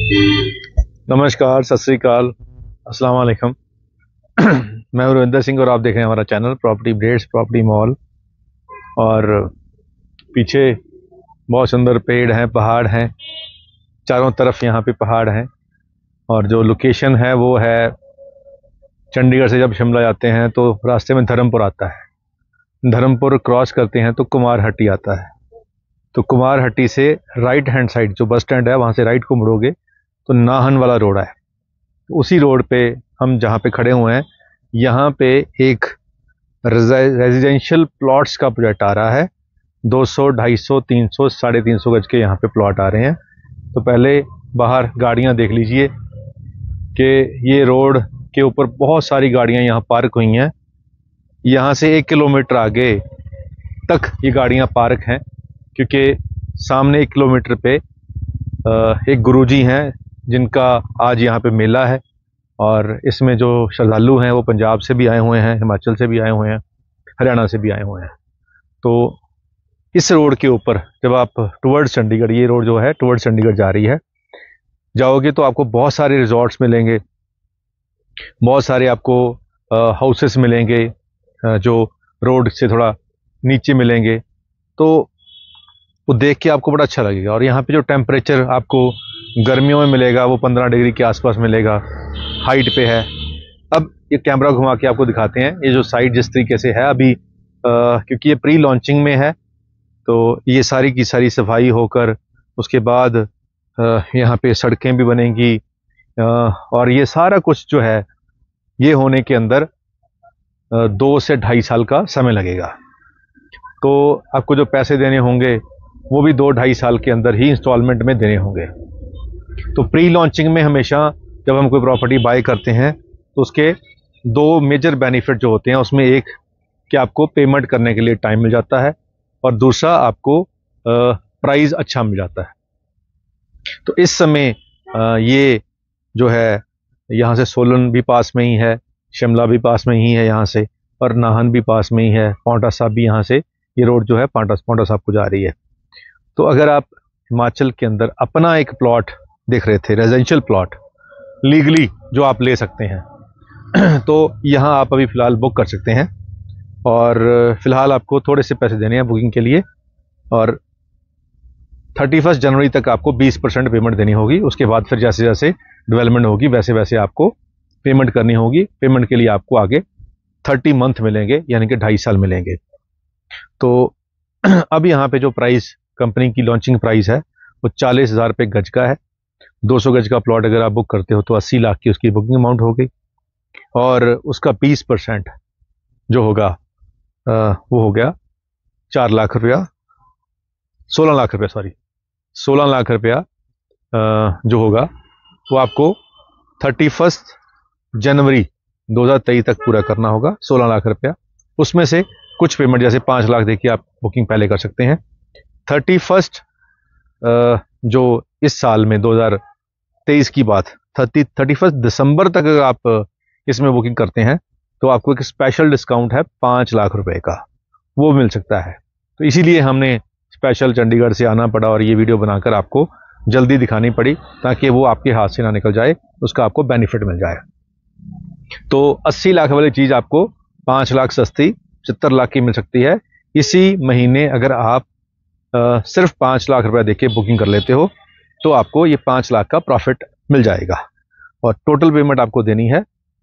नमस्कार, सत श्री अकाल, अस्सलाम वालेकुम। मैं हूं रविंदर सिंह और आप देख रहे हैं हमारा channel property updates, property mall. और पीछे बहुत सुंदर पेड़ हैं, पहाड़ हैं, चारों तरफ यहाँ पे पहाड़ हैं। और जो लोकेशन है वो है चंडीगढ़ से जब शिमला जाते हैं तो रास्ते में धर्मपुर आता है। धर्मपुर क्रॉस करते हैं तो कुमारहट्टी आता है। तो कुमारहट्टी से राइट हैंड साइड जो बस स्टैंड है वहाँ से राइट को मुड़ोगे तो नाहन वाला रोड है। उसी रोड पे हम जहाँ पे खड़े हुए हैं, यहाँ पे एक रेजिडेंशियल प्लॉट्स का प्रोजेक्ट आ रहा है। 200, 250, 300, 350 गज के यहाँ पे प्लॉट आ रहे हैं। तो पहले बाहर गाड़ियाँ देख लीजिए कि ये रोड के ऊपर बहुत सारी गाड़ियाँ यहाँ पार्क हुई हैं। यहाँ से 1 किलोमीटर आगे तक ये गाड़ियाँ पार्क हैं, क्योंकि सामने 1 किलोमीटर पे एक गुरुजी हैं जिनका आज यहाँ पे मेला है। और इसमें जो श्रद्धालु हैं वो पंजाब से भी आए हुए हैं, हिमाचल से भी आए हुए हैं, हरियाणा से भी आए हुए हैं। तो इस रोड के ऊपर जब आप टुवर्ड्स चंडीगढ़, ये रोड जो है टुवर्ड्स चंडीगढ़ जा रही है, जाओगे तो आपको बहुत सारे रिजॉर्ट्स मिलेंगे, बहुत सारे आपको हाउसेस मिलेंगे जो रोड से थोड़ा नीचे मिलेंगे। तो वो देख के आपको बड़ा अच्छा लगेगा। और यहाँ पे जो टेम्परेचर आपको गर्मियों में मिलेगा वो 15 डिग्री के आसपास मिलेगा, हाइट पे है। अब ये कैमरा घुमा के आपको दिखाते हैं ये जो साइट जिस तरीके से है अभी, क्योंकि ये प्री लॉन्चिंग में है तो ये सारी की सारी सफाई होकर उसके बाद यहाँ पे सड़कें भी बनेंगी। और ये सारा कुछ जो है ये होने के अंदर 2 से 2.5 साल का समय लगेगा। तो आपको जो पैसे देने होंगे वो भी 2-2.5 साल के अंदर ही इंस्टॉलमेंट में देने होंगे। तो प्री लॉन्चिंग में हमेशा जब हम कोई प्रॉपर्टी बाय करते हैं तो उसके 2 मेजर बेनिफिट जो होते हैं, उसमें एक कि आपको पेमेंट करने के लिए टाइम मिल जाता है और दूसरा आपको प्राइस अच्छा मिल जाता है। तो इस समय ये जो है यहाँ से सोलन भी पास में ही है, शिमला भी पास में ही है यहाँ से, और नाहन भी पास में ही है, पांवटा साहिब भी यहाँ से ये रोड जो है पांवटा साहिब को जा रही है। तो अगर आप हिमाचल के अंदर अपना एक प्लॉट देख रहे थे, रेजिडेंशियल प्लॉट लीगली जो आप ले सकते हैं तो यहाँ आप अभी फ़िलहाल बुक कर सकते हैं। और फ़िलहाल आपको थोड़े से पैसे देने हैं बुकिंग के लिए, और 31 जनवरी तक आपको 20% पेमेंट देनी होगी। उसके बाद फिर जैसे जैसे डेवलपमेंट होगी वैसे वैसे आपको पेमेंट करनी होगी। पेमेंट के लिए आपको आगे 30 मंथ मिलेंगे, यानी कि 2.5 साल मिलेंगे। तो अब यहाँ पे जो प्राइस कंपनी की लॉन्चिंग प्राइस है वो 40,000 रुपये गज का है। 200 गज का प्लॉट अगर आप बुक करते हो तो 80 लाख की उसकी बुकिंग अमाउंट हो गई, और उसका 20% जो होगा वो हो गया 4 लाख रुपया, 16 लाख रुपया, सॉरी 16 लाख रुपया जो होगा वो आपको 31 जनवरी 2023 तक पूरा करना होगा, 16 लाख रुपया। उसमें से कुछ पेमेंट जैसे 5 लाख देखिए आप बुकिंग पहले कर सकते हैं। 31 जो इस साल में 2023 की बात, 31 दिसंबर तक अगर आप इसमें बुकिंग करते हैं तो आपको एक स्पेशल डिस्काउंट है 5 लाख रुपए का, वो मिल सकता है। तो इसीलिए हमने स्पेशल चंडीगढ़ से आना पड़ा और ये वीडियो बनाकर आपको जल्दी दिखानी पड़ी ताकि वो आपके हाथ से ना निकल जाए, उसका आपको बेनिफिट मिल जाए। तो 80 लाख वाली चीज़ आपको 5 लाख सस्ती 70 लाख की मिल सकती है। इसी महीने अगर आप सिर्फ 5 लाख रुपया देके बुकिंग कर लेते हो तो आपको ये 5 लाख का प्रॉफिट मिल जाएगा। और टोटल पेमेंट आपको देनी है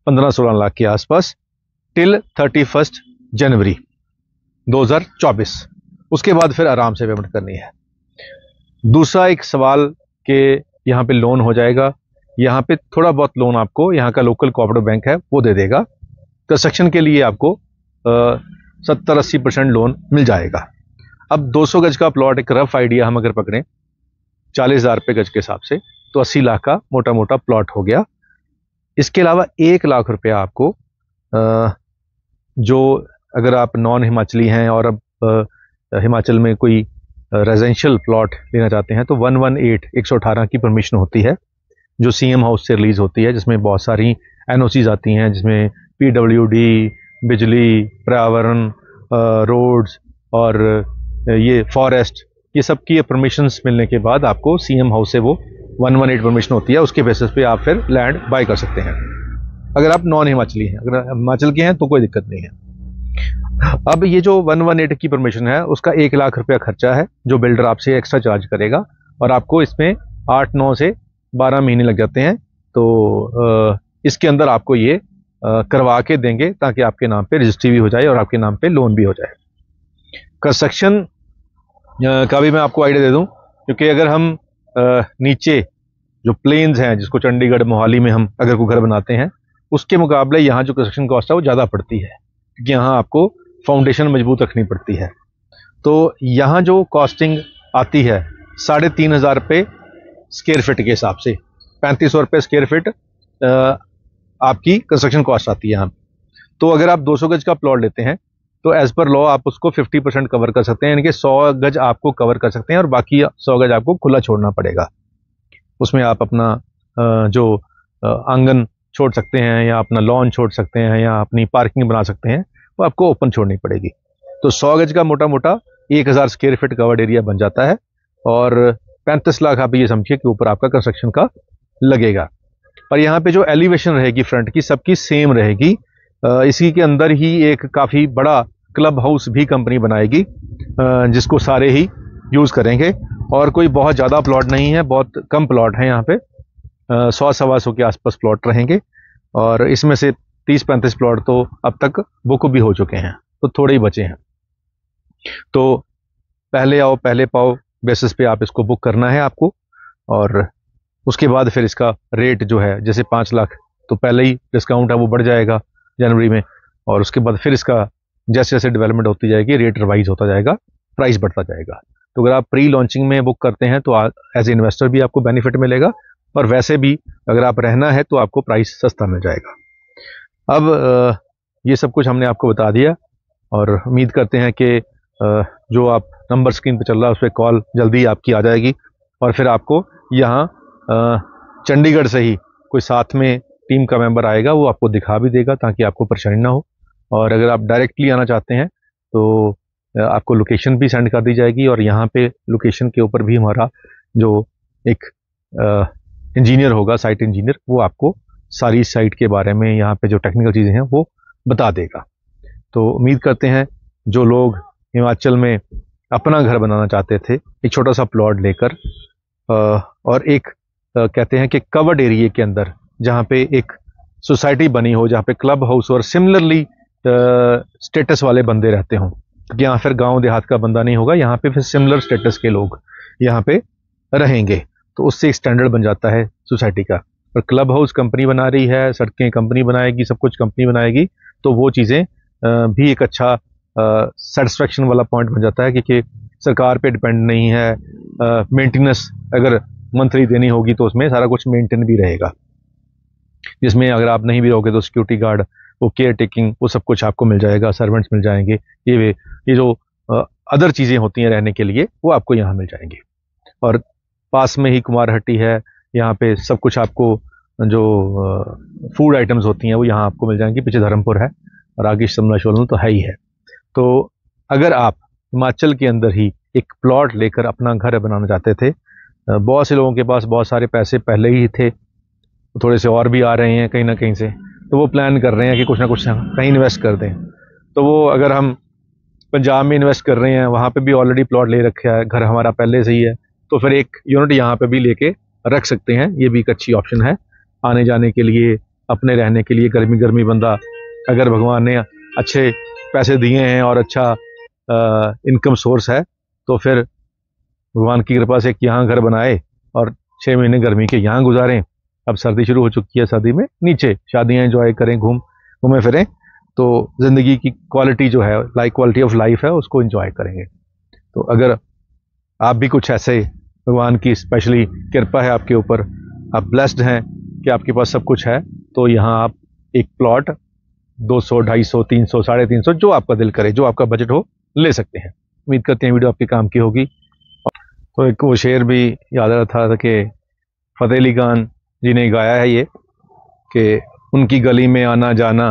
15-16 लाख के आसपास टिल 31 जनवरी 2024। उसके बाद फिर आराम से पेमेंट करनी है। दूसरा एक सवाल कि यहाँ पे लोन हो जाएगा, यहाँ पे थोड़ा बहुत लोन आपको यहाँ का लोकल कोऑपरेटिव बैंक है वो दे देगा। कंस्ट्रक्शन के लिए आपको 70-80% लोन मिल जाएगा। अब 200 गज का प्लॉट एक रफ आइडिया हम अगर पकड़ें 40,000 रुपये गज के हिसाब से तो 80 लाख का मोटा मोटा प्लॉट हो गया। इसके अलावा 1 लाख रुपया आपको जो अगर आप नॉन हिमाचली हैं और अब हिमाचल में कोई रेजिडेंशियल प्लॉट लेना चाहते हैं तो 118 की परमिशन होती है जो सीएम हाउस से रिलीज होती है, जिसमें बहुत सारी एनओसीज आती हैं, जिसमें पीडब्ल्यूडी, बिजली, पर्यावरण, रोड्स और ये फॉरेस्ट, ये सब की परमिशंस मिलने के बाद आपको सीएम हाउस से वो 118 परमिशन होती है, उसके बेसिस पे आप फिर लैंड बाय कर सकते हैं अगर आप नॉन हिमाचली हैं। अगर हिमाचल के हैं तो कोई दिक्कत नहीं है। अब ये जो 118 की परमिशन है उसका 1 लाख रुपया खर्चा है जो बिल्डर आपसे एक्स्ट्रा चार्ज करेगा, और आपको इसमें 8-9 से 12 महीने लग जाते हैं। तो इसके अंदर आपको ये करवा के देंगे ताकि आपके नाम पे रजिस्ट्री भी हो जाए और आपके नाम पे लोन भी हो जाए। कंस्ट्रक्शन का भी मैं आपको आइडिया दे दूं, क्योंकि अगर हम नीचे जो प्लेन्स हैं जिसको चंडीगढ़ मोहाली में हम अगर कोई घर बनाते हैं उसके मुकाबले यहाँ जो कंस्ट्रक्शन कॉस्ट है वो ज़्यादा पड़ती है, क्योंकि यहाँ आपको फाउंडेशन मजबूत रखनी पड़ती है। तो यहाँ जो कॉस्टिंग आती है 3,500 रुपये स्क्वायर फिट के हिसाब से, 3500 रुपये स्क्वायर फिट आपकी कंस्ट्रक्शन कॉस्ट आती है यहाँ। तो अगर आप 200 गज का प्लॉट लेते हैं तो एज पर लॉ आप उसको 50% कवर कर सकते हैं, यानी कि 100 गज आपको कवर कर सकते हैं और बाकी 100 गज आपको खुला छोड़ना पड़ेगा। उसमें आप अपना जो आंगन छोड़ सकते हैं या अपना लॉन छोड़ सकते हैं या अपनी पार्किंग बना सकते हैं, वो आपको ओपन छोड़नी पड़ेगी। तो 100 गज का मोटा मोटा 1000 स्क्वायर फिट कवर्ड एरिया बन जाता है और 35 लाख आप ये समझिए कि ऊपर आपका कंस्ट्रक्शन का लगेगा। पर यहाँ पे जो एलिवेशन रहेगी फ्रंट की सबकी सेम रहेगी। इसी के अंदर ही एक काफ़ी बड़ा क्लब हाउस भी कंपनी बनाएगी जिसको सारे ही यूज़ करेंगे, और कोई बहुत ज़्यादा प्लॉट नहीं है, बहुत कम प्लॉट है यहाँ पे, 100-125 के आसपास प्लॉट रहेंगे और इसमें से 30-35 प्लॉट तो अब तक बुक भी हो चुके हैं, तो थोड़े ही बचे हैं। तो पहले आओ पहले पाओ बेसिस पे आप इसको बुक करना है आपको, और उसके बाद फिर इसका रेट जो है जैसे 5 लाख तो पहले ही डिस्काउंट है वो बढ़ जाएगा जनवरी में, और उसके बाद फिर इसका जैसे जैसे डेवलपमेंट होती जाएगी रेट रिवाइज होता जाएगा, प्राइस बढ़ता जाएगा। तो अगर आप प्री लॉन्चिंग में बुक करते हैं तो एज ए इन्वेस्टर भी आपको बेनिफिट मिलेगा, और वैसे भी अगर आप रहना है तो आपको प्राइस सस्ता मिल जाएगा। अब ये सब कुछ हमने आपको बता दिया और उम्मीद करते हैं कि जो आप नंबर स्क्रीन पर चल रहा है उस पर कॉल जल्दी आपकी आ जाएगी, और फिर आपको यहाँ चंडीगढ़ से ही कोई साथ में टीम का मेंबर आएगा, वो आपको दिखा भी देगा ताकि आपको परेशानी ना हो। और अगर आप डायरेक्टली आना चाहते हैं तो आपको लोकेशन भी सेंड कर दी जाएगी, और यहाँ पे लोकेशन के ऊपर भी हमारा जो एक इंजीनियर होगा, साइट इंजीनियर, वो आपको सारी साइट के बारे में, यहाँ पे जो टेक्निकल चीज़ें हैं वो बता देगा। तो उम्मीद करते हैं जो लोग हिमाचल में अपना घर बनाना चाहते थे एक छोटा सा प्लॉट लेकर और एक कहते हैं कि कवर्ड एरिया के अंदर जहाँ पे एक सोसाइटी बनी हो, जहाँ पे क्लब हाउस और सिमिलरली स्टेटस वाले बंदे रहते हों, क्योंकि यहाँ फिर गांव देहात का बंदा नहीं होगा, यहाँ पे फिर सिमिलर स्टेटस के लोग यहाँ पे रहेंगे, तो उससे एक स्टैंडर्ड बन जाता है सोसाइटी का। और क्लब हाउस कंपनी बना रही है, सड़कें कंपनी बनाएगी, सब कुछ कंपनी बनाएगी, तो वो चीज़ें भी एक अच्छा सेटिस्फेक्शन वाला पॉइंट बन जाता है, क्योंकि सरकार पे डिपेंड नहीं है। मेंटेनेंस अगर मंथली देनी होगी तो उसमें सारा कुछ मेंटेन भी रहेगा, जिसमें अगर आप नहीं भी रहोगे तो सिक्योरिटी गार्ड, वो केयर टेकिंग, वो सब कुछ आपको मिल जाएगा, सर्वेंट्स मिल जाएंगे, ये जो अदर चीज़ें होती हैं रहने के लिए वो आपको यहाँ मिल जाएंगी। और पास में ही कुमारहट्टी है, यहाँ पे सब कुछ आपको जो फूड आइटम्स होती हैं वो यहाँ आपको मिल जाएंगी। पीछे धर्मपुर है और आगे शिमला शोलन तो है ही है। तो अगर आप हिमाचल के अंदर ही एक प्लॉट लेकर अपना घर बनाना चाहते थे, बहुत से लोगों के पास बहुत सारे पैसे पहले ही थे, थोड़े से और भी आ रहे हैं कहीं ना कहीं से, तो वो प्लान कर रहे हैं कि कुछ ना कुछ कहीं इन्वेस्ट कर दें। तो वो अगर हम पंजाब में इन्वेस्ट कर रहे हैं, वहाँ पे भी ऑलरेडी प्लॉट ले रखा है, घर हमारा पहले से ही है, तो फिर एक यूनिट यहाँ पे भी लेके रख सकते हैं। ये भी एक अच्छी ऑप्शन है आने जाने के लिए, अपने रहने के लिए। गर्मी गर्मी बंदा, अगर भगवान ने अच्छे पैसे दिए हैं और अच्छा इनकम सोर्स है, तो फिर भगवान की कृपा से यहाँ घर बनाए और 6 महीने गर्मी के यहाँ गुजारें। अब सर्दी शुरू हो चुकी है, सर्दी में नीचे शादियाँ एंजॉय करें, घूमें फिरें, तो ज़िंदगी की क्वालिटी जो है, क्वालिटी ऑफ लाइफ है, उसको एंजॉय करेंगे। तो अगर आप भी कुछ ऐसे, भगवान की स्पेशली कृपा है आपके ऊपर, आप ब्लेस्ड हैं कि आपके पास सब कुछ है, तो यहाँ आप एक प्लॉट 200, 250, 300, 350 जो आपका दिल करे, जो आपका बजट हो, ले सकते हैं। उम्मीद करते हैं वीडियो आपके काम की होगी। तो एक वो शेर भी याद आ रहा था कि फ़तेह अली खान जी ने गाया है ये, कि उनकी गली में आना जाना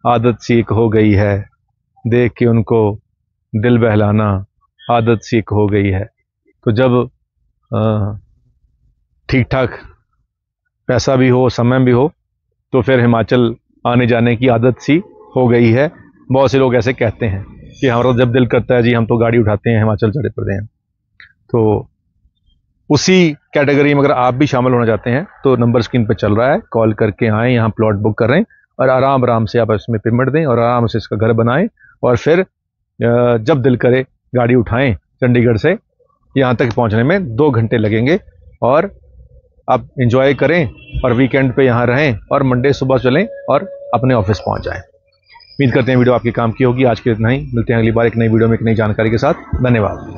आदत सी एक हो गई है, देख के उनको दिल बहलाना आदत सी एक हो गई है। तो जब ठीक ठाक पैसा भी हो, समय भी हो, तो फिर हिमाचल आने जाने की आदत सी हो गई है। बहुत से लोग ऐसे कहते हैं कि हमारा जब दिल करता है जी हम तो गाड़ी उठाते हैं, हिमाचल चले पड़ते हैं। तो उसी कैटेगरी में अगर आप भी शामिल होना चाहते हैं तो नंबर स्क्रीन पर चल रहा है, कॉल करके आएँ, यहाँ प्लॉट बुक करें और आराम आराम से आप इसमें पेमेंट दें और आराम से इसका घर बनाएं और फिर जब दिल करे गाड़ी उठाएं। चंडीगढ़ से यहाँ तक पहुँचने में 2 घंटे लगेंगे और आप इंजॉय करें और वीकेंड पे यहाँ रहें और मंडे सुबह चलें और अपने ऑफिस पहुँच जाएं। उम्मीद करते हैं वीडियो आपके काम की होगी। आज के लिए इतना ही, मिलते हैं अगली बार एक नई वीडियो में एक नई जानकारी के साथ। धन्यवाद।